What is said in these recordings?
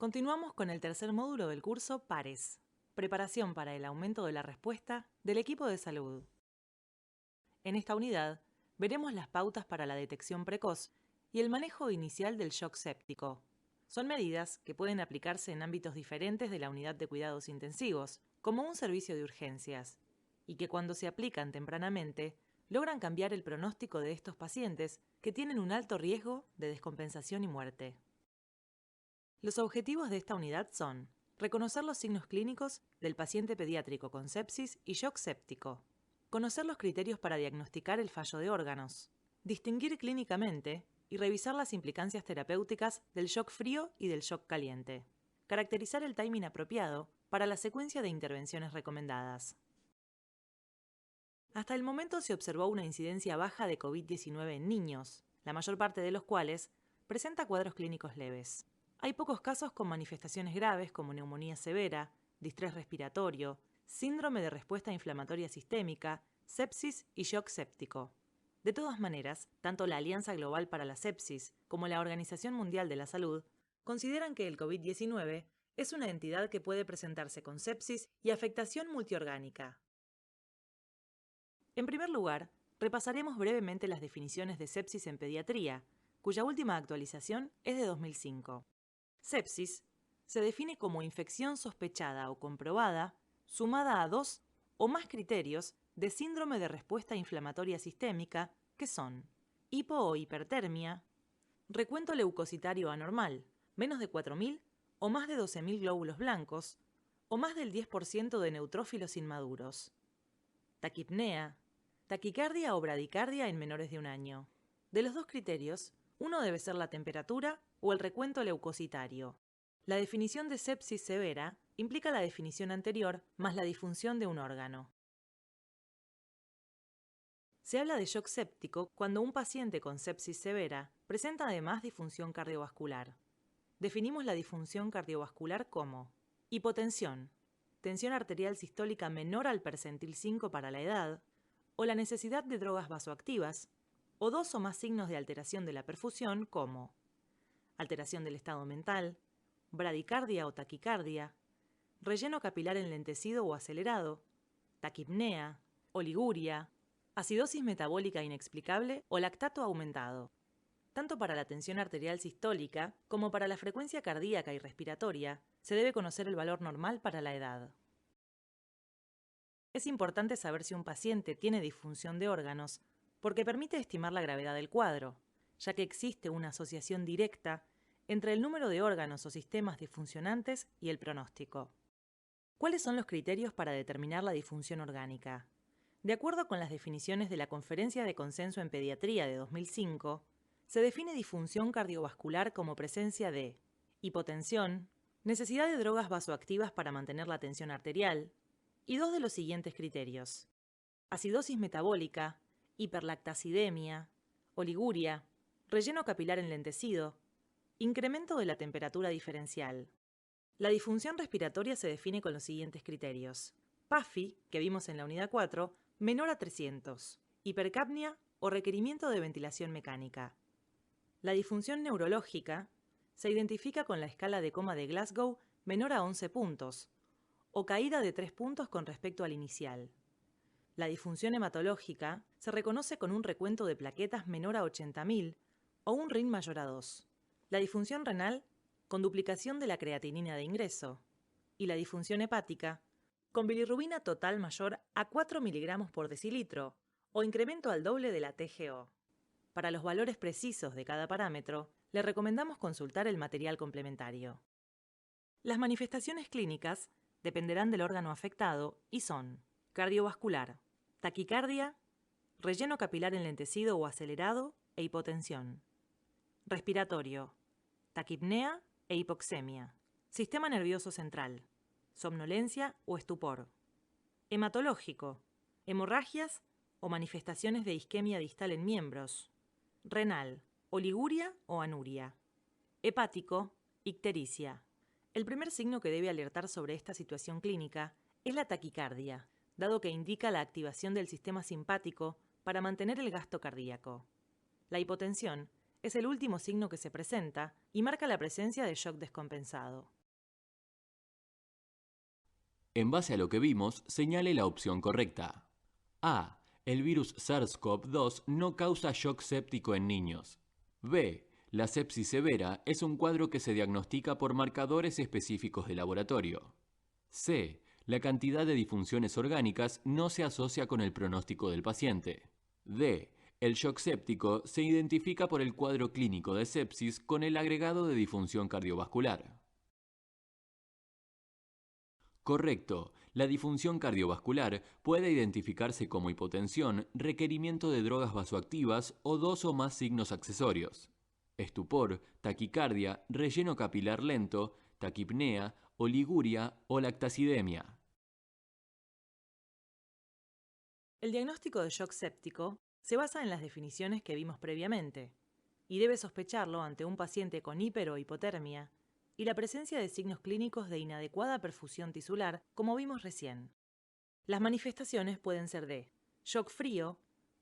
Continuamos con el tercer módulo del curso PARES, Preparación para el aumento de la respuesta del equipo de salud. En esta unidad, veremos las pautas para la detección precoz y el manejo inicial del shock séptico. Son medidas que pueden aplicarse en ámbitos diferentes de la unidad de cuidados intensivos, como un servicio de urgencias, y que cuando se aplican tempranamente, logran cambiar el pronóstico de estos pacientes que tienen un alto riesgo de descompensación y muerte. Los objetivos de esta unidad son reconocer los signos clínicos del paciente pediátrico con sepsis y shock séptico, conocer los criterios para diagnosticar el fallo de órganos, distinguir clínicamente y revisar las implicancias terapéuticas del shock frío y del shock caliente, caracterizar el timing apropiado para la secuencia de intervenciones recomendadas. Hasta el momento se observó una incidencia baja de COVID-19 en niños, la mayor parte de los cuales presenta cuadros clínicos leves. Hay pocos casos con manifestaciones graves como neumonía severa, distrés respiratorio, síndrome de respuesta inflamatoria sistémica, sepsis y shock séptico. De todas maneras, tanto la Alianza Global para la Sepsis como la Organización Mundial de la Salud consideran que el COVID-19 es una entidad que puede presentarse con sepsis y afectación multiorgánica. En primer lugar, repasaremos brevemente las definiciones de sepsis en pediatría, cuya última actualización es de 2005. Sepsis se define como infección sospechada o comprobada sumada a 2 o más criterios de síndrome de respuesta inflamatoria sistémica, que son hipo o hipertermia, recuento leucocitario anormal, menos de 4.000 o más de 12.000 glóbulos blancos, o más del 10% de neutrófilos inmaduros, taquipnea, taquicardia o bradicardia en menores de 1 año. De los dos criterios, uno debe ser la temperatura o el recuento leucocitario. La definición de sepsis severa implica la definición anterior más la disfunción de un órgano. Se habla de shock séptico cuando un paciente con sepsis severa presenta además disfunción cardiovascular. Definimos la disfunción cardiovascular como hipotensión, tensión arterial sistólica menor al percentil 5 para la edad, o la necesidad de drogas vasoactivas, o 2 o más signos de alteración de la perfusión como alteración del estado mental, bradicardia o taquicardia, relleno capilar enlentecido o acelerado, taquipnea, oliguria, acidosis metabólica inexplicable o lactato aumentado. Tanto para la tensión arterial sistólica como para la frecuencia cardíaca y respiratoria, se debe conocer el valor normal para la edad. Es importante saber si un paciente tiene disfunción de órganos porque permite estimar la gravedad del cuadro, ya que existe una asociación directa entre el número de órganos o sistemas disfuncionantes y el pronóstico. ¿Cuáles son los criterios para determinar la disfunción orgánica? De acuerdo con las definiciones de la Conferencia de Consenso en Pediatría de 2005, se define disfunción cardiovascular como presencia de hipotensión, necesidad de drogas vasoactivas para mantener la tensión arterial, y 2 de los siguientes criterios: acidosis metabólica, hiperlactacidemia, oliguria, relleno capilar enlentecido, incremento de la temperatura diferencial. La disfunción respiratoria se define con los siguientes criterios: PAFI, que vimos en la unidad 4, menor a 300, hipercapnia o requerimiento de ventilación mecánica. La disfunción neurológica se identifica con la escala de coma de Glasgow menor a 11 puntos, o caída de 3 puntos con respecto al inicial. La disfunción hematológica se reconoce con un recuento de plaquetas menor a 80.000 o un RIN mayor a 2. La disfunción renal con duplicación de la creatinina de ingreso. Y la disfunción hepática con bilirrubina total mayor a 4 miligramos por decilitro o incremento al doble de la TGO. Para los valores precisos de cada parámetro, le recomendamos consultar el material complementario. Las manifestaciones clínicas dependerán del órgano afectado y son cardiovascular, taquicardia, relleno capilar enlentecido o acelerado e hipotensión. Respiratorio, taquipnea e hipoxemia. Sistema nervioso central, somnolencia o estupor. Hematológico, hemorragias o manifestaciones de isquemia distal en miembros. Renal, oliguria o anuria. Hepático, ictericia. El primer signo que debe alertar sobre esta situación clínica es la taquicardia, dado que indica la activación del sistema simpático para mantener el gasto cardíaco. La hipotensión es el último signo que se presenta y marca la presencia de shock descompensado. En base a lo que vimos, señale la opción correcta. A. El virus SARS-CoV-2 no causa shock séptico en niños. B. La sepsis severa es un cuadro que se diagnostica por marcadores específicos de laboratorio. C. La cantidad de disfunciones orgánicas no se asocia con el pronóstico del paciente. D. El shock séptico se identifica por el cuadro clínico de sepsis con el agregado de disfunción cardiovascular. Correcto. La disfunción cardiovascular puede identificarse como hipotensión, requerimiento de drogas vasoactivas o dos o más signos accesorios. Estupor, taquicardia, relleno capilar lento, taquipnea, oliguria o lactacidemia. El diagnóstico de shock séptico se basa en las definiciones que vimos previamente y debe sospecharlo ante un paciente con hiper o hipotermia y la presencia de signos clínicos de inadecuada perfusión tisular, como vimos recién. Las manifestaciones pueden ser de shock frío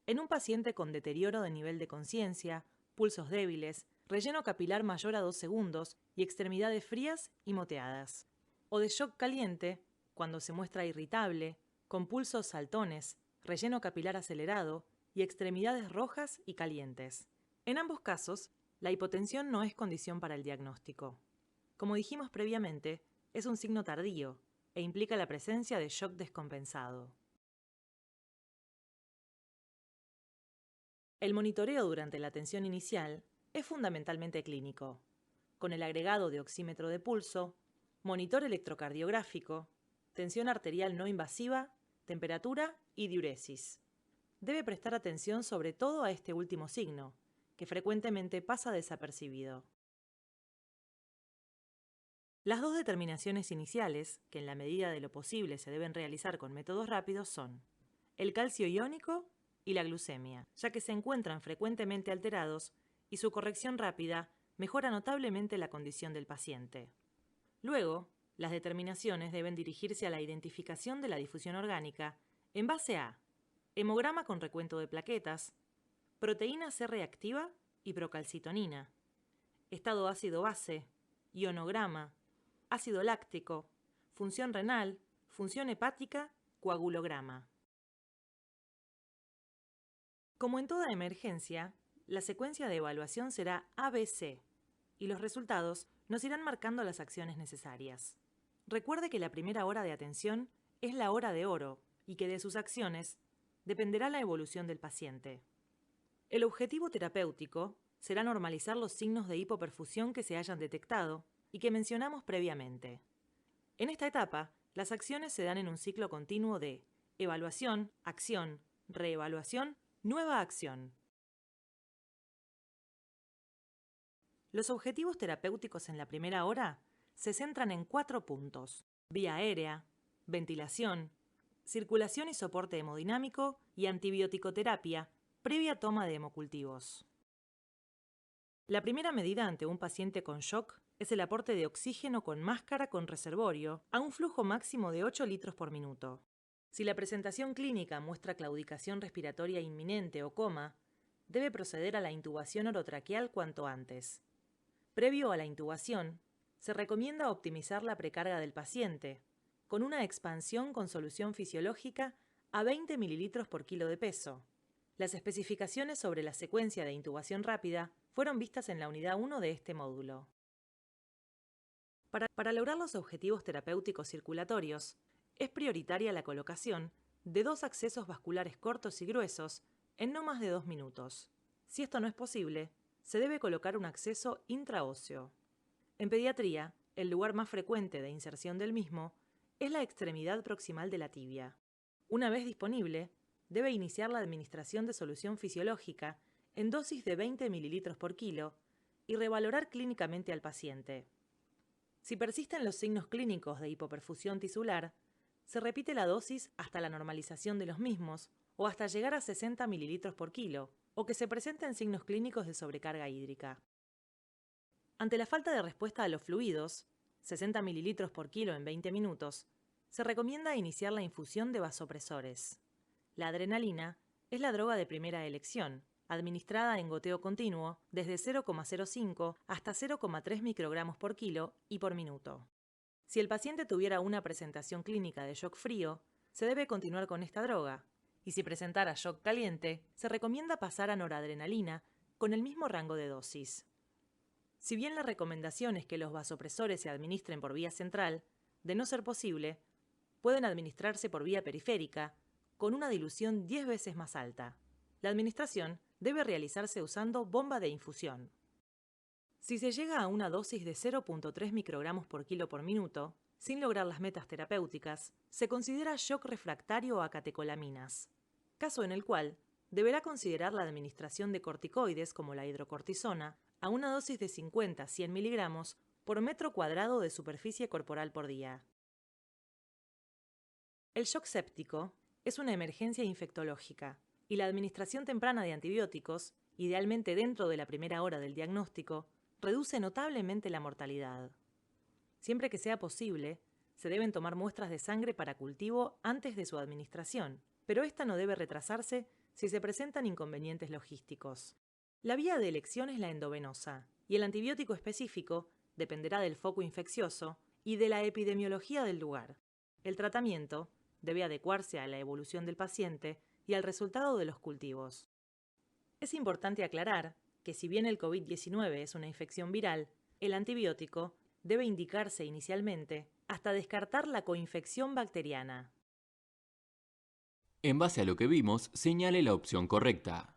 en un paciente con deterioro de nivel de conciencia, pulsos débiles, relleno capilar mayor a 2 segundos y extremidades frías y moteadas. O de shock caliente cuando se muestra irritable, con pulsos saltones, relleno capilar acelerado y extremidades rojas y calientes. En ambos casos, la hipotensión no es condición para el diagnóstico. Como dijimos previamente, es un signo tardío e implica la presencia de shock descompensado. El monitoreo durante la atención inicial es fundamentalmente clínico, con el agregado de oxímetro de pulso, monitor electrocardiográfico, tensión arterial no invasiva, temperatura y diuresis. Debe prestar atención sobre todo a este último signo, que frecuentemente pasa desapercibido. Las dos determinaciones iniciales, que en la medida de lo posible se deben realizar con métodos rápidos, son el calcio iónico y la glucemia, ya que se encuentran frecuentemente alterados y su corrección rápida mejora notablemente la condición del paciente. Luego, las determinaciones deben dirigirse a la identificación de la difusión orgánica en base a hemograma con recuento de plaquetas, proteína C reactiva y procalcitonina, estado ácido-base, ionograma, ácido láctico, función renal, función hepática, coagulograma. Como en toda emergencia, la secuencia de evaluación será ABC y los resultados nos irán marcando las acciones necesarias. Recuerde que la primera hora de atención es la hora de oro y que de sus acciones dependerá la evolución del paciente. El objetivo terapéutico será normalizar los signos de hipoperfusión que se hayan detectado y que mencionamos previamente. En esta etapa, las acciones se dan en un ciclo continuo de evaluación, acción, reevaluación, nueva acción. Los objetivos terapéuticos en la primera hora se centran en 4 puntos: vía aérea, ventilación, circulación y soporte hemodinámico y antibiótico-terapia previa toma de hemocultivos. La primera medida ante un paciente con shock es el aporte de oxígeno con máscara con reservorio a un flujo máximo de 8 litros por minuto. Si la presentación clínica muestra claudicación respiratoria inminente o coma, debe proceder a la intubación orotraqueal cuanto antes. Previo a la intubación, se recomienda optimizar la precarga del paciente, con una expansión con solución fisiológica a 20 ml por kilo de peso. Las especificaciones sobre la secuencia de intubación rápida fueron vistas en la unidad 1 de este módulo. Para lograr los objetivos terapéuticos circulatorios, es prioritaria la colocación de 2 accesos vasculares cortos y gruesos en no más de 2 minutos. Si esto no es posible, se debe colocar un acceso intraóseo. En pediatría, el lugar más frecuente de inserción del mismo es la extremidad proximal de la tibia. Una vez disponible, debe iniciar la administración de solución fisiológica en dosis de 20 ml por kilo y revalorar clínicamente al paciente. Si persisten los signos clínicos de hipoperfusión tisular, se repite la dosis hasta la normalización de los mismos o hasta llegar a 60 ml por kilo, o que se presenten signos clínicos de sobrecarga hídrica. Ante la falta de respuesta a los fluidos, 60 ml por kilo en 20 minutos, se recomienda iniciar la infusión de vasopresores. La adrenalina es la droga de primera elección, administrada en goteo continuo desde 0,05 hasta 0,3 microgramos por kilo y por minuto. Si el paciente tuviera una presentación clínica de shock frío, se debe continuar con esta droga, y si presentara shock caliente, se recomienda pasar a noradrenalina con el mismo rango de dosis. Si bien la recomendación es que los vasopresores se administren por vía central, de no ser posible, pueden administrarse por vía periférica, con una dilución 10 veces más alta. La administración debe realizarse usando bomba de infusión. Si se llega a una dosis de 0,3 microgramos por kilo por minuto, sin lograr las metas terapéuticas, se considera shock refractario a catecolaminas, caso en el cual deberá considerar la administración de corticoides como la hidrocortisona a una dosis de 50 a 100 miligramos por metro cuadrado de superficie corporal por día. El shock séptico es una emergencia infectológica y la administración temprana de antibióticos, idealmente dentro de la primera hora del diagnóstico, reduce notablemente la mortalidad. Siempre que sea posible, se deben tomar muestras de sangre para cultivo antes de su administración, pero esta no debe retrasarse si se presentan inconvenientes logísticos. La vía de elección es la endovenosa, y el antibiótico específico dependerá del foco infeccioso y de la epidemiología del lugar. El tratamiento debe adecuarse a la evolución del paciente y al resultado de los cultivos. Es importante aclarar que si bien el COVID-19 es una infección viral, el antibiótico debe indicarse inicialmente hasta descartar la coinfección bacteriana. En base a lo que vimos, señale la opción correcta.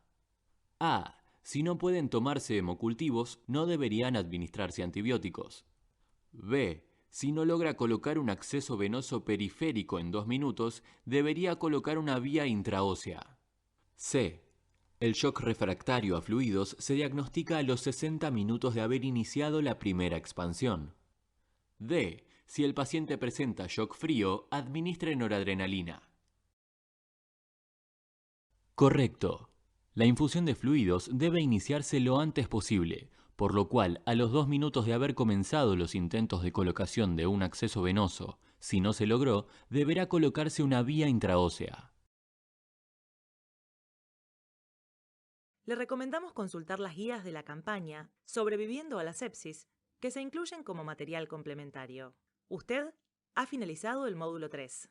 A. Si no pueden tomarse hemocultivos, no deberían administrarse antibióticos. B. Si no logra colocar un acceso venoso periférico en 2 minutos, debería colocar una vía intraósea. C. El shock refractario a fluidos se diagnostica a los 60 minutos de haber iniciado la primera expansión. D. Si el paciente presenta shock frío, administre noradrenalina. Correcto. La infusión de fluidos debe iniciarse lo antes posible, por lo cual, a los 2 minutos de haber comenzado los intentos de colocación de un acceso venoso, si no se logró, deberá colocarse una vía intraósea. Le recomendamos consultar las guías de la campaña Sobreviviendo a la sepsis, que se incluyen como material complementario. Usted ha finalizado el módulo 3.